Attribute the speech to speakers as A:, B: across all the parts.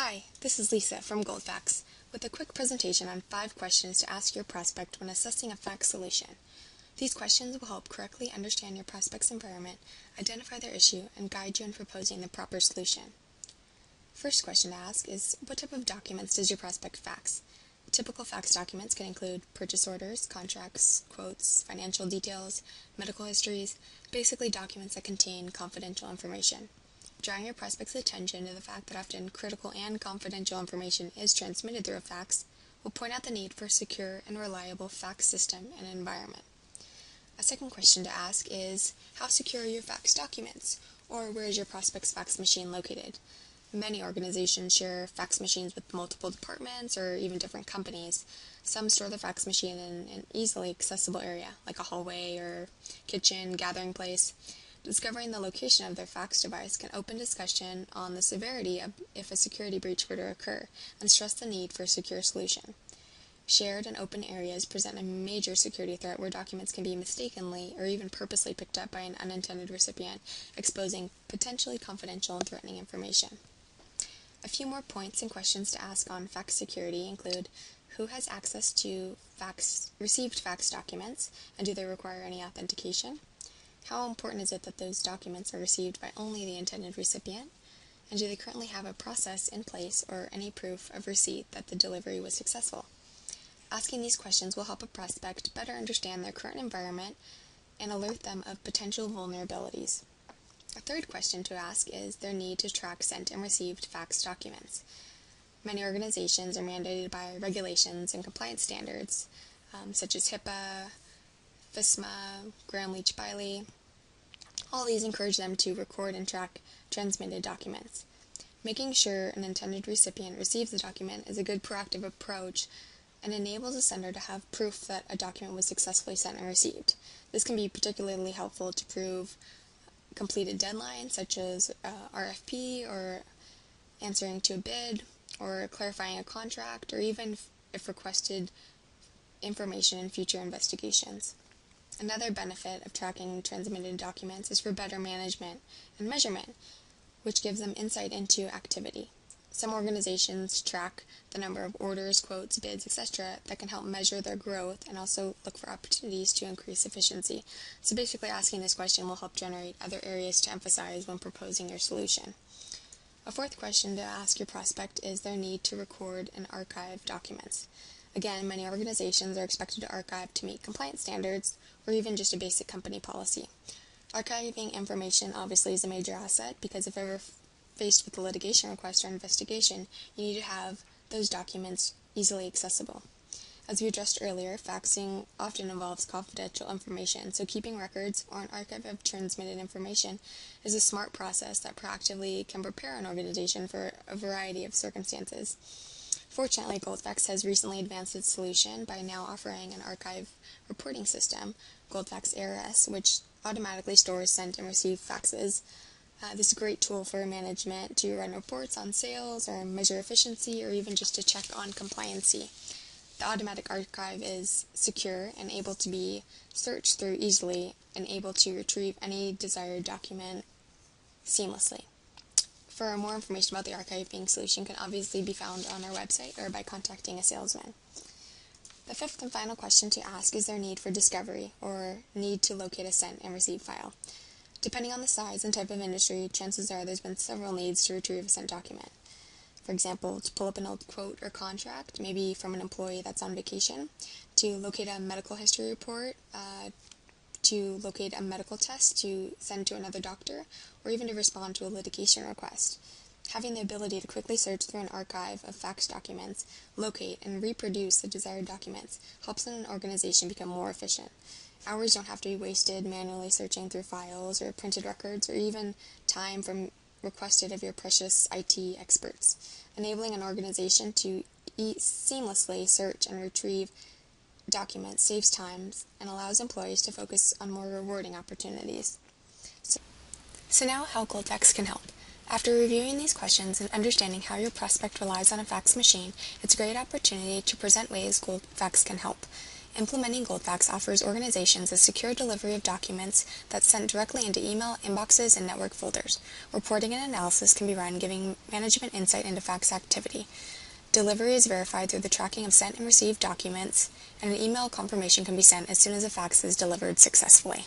A: Hi, this is Lisa from Goldfax with a quick presentation on 5 questions to ask your prospect when assessing a fax solution. These questions will help correctly understand your prospect's environment, identify their issue, and guide you in proposing the proper solution. First question to ask is, what type of documents does your prospect fax? Typical fax documents can include purchase orders, contracts, quotes, financial details, medical histories, basically documents that contain confidential information. Drawing your prospect's attention to the fact that often critical and confidential information is transmitted through a fax will point out the need for a secure and reliable fax system and environment. A second question to ask is, how secure are your fax documents? Or where is your prospect's fax machine located? Many organizations share fax machines with multiple departments or even different companies. Some store the fax machine in an easily accessible area, like a hallway or kitchen, gathering place. Discovering the location of their fax device can open discussion on the severity of if a security breach were to occur, and stress the need for a secure solution. Shared and open areas present a major security threat where documents can be mistakenly or even purposely picked up by an unintended recipient, exposing potentially confidential and threatening information. A few more points and questions to ask on fax security include, who has access to received fax documents, and do they require any authentication? How important is it that those documents are received by only the intended recipient? And do they currently have a process in place or any proof of receipt that the delivery was successful? Asking these questions will help a prospect better understand their current environment and alert them of potential vulnerabilities. A third question to ask is their need to track sent and received fax documents. Many organizations are mandated by regulations and compliance standards, such as HIPAA, FISMA, Graham-Leach-Bliley. All these encourage them to record and track transmitted documents. Making sure an intended recipient receives the document is a good proactive approach and enables a sender to have proof that a document was successfully sent and received. This can be particularly helpful to prove completed deadlines such as RFP or answering to a bid or clarifying a contract or even if requested information in future investigations. Another benefit of tracking transmitted documents is for better management and measurement, which gives them insight into activity. Some organizations track the number of orders, quotes, bids, etc. that can help measure their growth and also look for opportunities to increase efficiency. So basically asking this question will help generate other areas to emphasize when proposing your solution. A fourth question to ask your prospect is their need to record and archive documents. Again, many organizations are expected to archive to meet compliance standards or even just a basic company policy. Archiving information obviously is a major asset because if ever faced with a litigation request or investigation, you need to have those documents easily accessible. As we addressed earlier, faxing often involves confidential information, so keeping records or an archive of transmitted information is a smart process that proactively can prepare an organization for a variety of circumstances. Fortunately, Goldfax has recently advanced its solution by now offering an archive reporting system, Goldfax ARS, which automatically stores sent and received faxes. This is a great tool for management to run reports on sales or measure efficiency or even just to check on compliancy. The automatic archive is secure and able to be searched through easily and able to retrieve any desired document seamlessly. For more information about the archiving solution can obviously be found on our website or by contacting a salesman. The fifth and final question to ask is their need for discovery or need to locate a sent and receive file. Depending on the size and type of industry, chances are there's been several needs to retrieve a sent document. For example, to pull up an old quote or contract, maybe from an employee that's on vacation, to locate a medical history report, to locate a medical test to send to another doctor, or even to respond to a litigation request. Having the ability to quickly search through an archive of fax documents, locate, and reproduce the desired documents helps an organization become more efficient. Hours don't have to be wasted manually searching through files or printed records, or even time from requested of your precious IT experts. Enabling an organization to seamlessly search and retrieve documents saves time and allows employees to focus on more rewarding opportunities. So now how Goldfax can help. After reviewing these questions and understanding how your prospect relies on a fax machine, it's a great opportunity to present ways Goldfax can help. Implementing Goldfax offers organizations a secure delivery of documents that's sent directly into email, inboxes, and network folders. Reporting and analysis can be run, giving management insight into fax activity. Delivery is verified through the tracking of sent and received documents, and an email confirmation can be sent as soon as a fax is delivered successfully.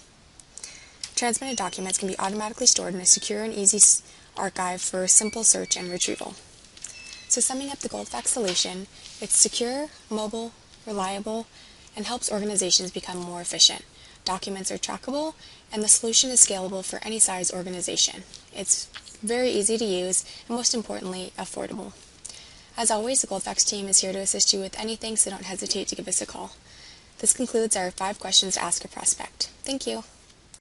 A: Transmitted documents can be automatically stored in a secure and easy archive for simple search and retrieval. So summing up the Goldfax solution, it's secure, mobile, reliable, and helps organizations become more efficient. Documents are trackable, and the solution is scalable for any size organization. It's very easy to use, and most importantly, affordable. As always, the Goldfax team is here to assist you with anything, so don't hesitate to give us a call. This concludes our 5 questions to ask a prospect. Thank you.